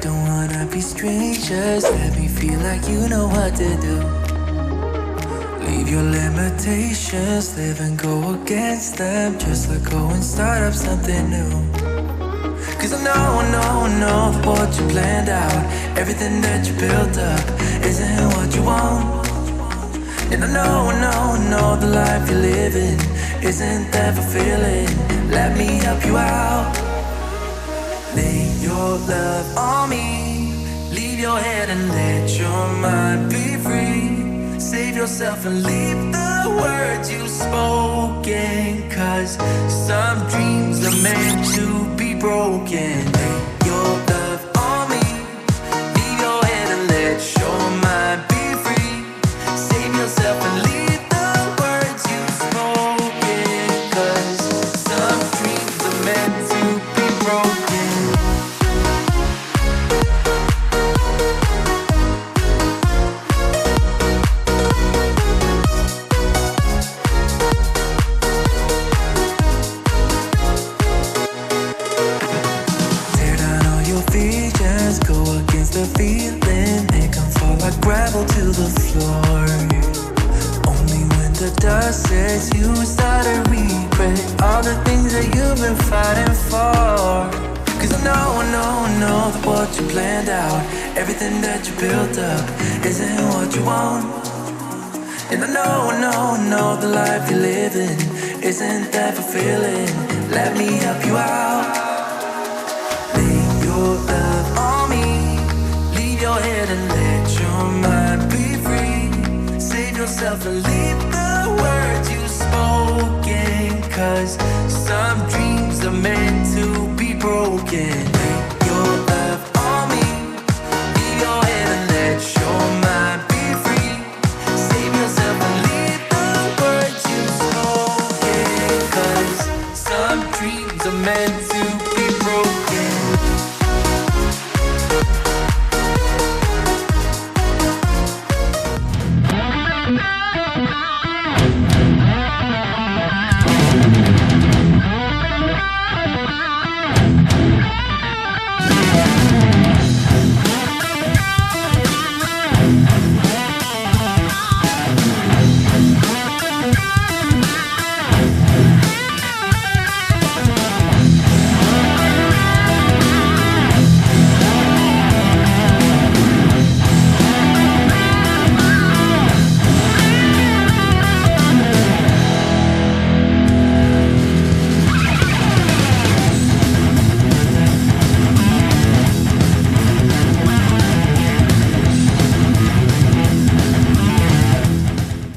Don't wanna be strangers. Let me feel like you know what to do. Leave your limitations, live and go against them. Just let go and start up something new. Cause I know that what you planned out, everything that you built up, isn't what you want. And I know the life you're living isn't that fulfilling. Let me help you out. Lay your love on me. Leave your head and let your mind be free. Save yourself and leave the words you've spoken. Cause some dreams are meant to be broken. Lay your love on me. Leave your head and let your mind be free. Save yourself and leave the words you've spoken. Cause some dreams are meant to be broken. The feeling, they can fall like gravel to the floor. Only when the dust sets, you start to regret all the things that you've been fighting for. Cause I know that what you planned out, everything that you built up, isn't what you want. And I know the life you're living isn't that fulfilling. Let me help you out. Lay your love on me. Your head and let your mind be free. Save yourself and leave the words you've spoken. Cause some dreams are meant to be broken. Lay your love on me. Leave your head and let your mind be free. Save yourself meant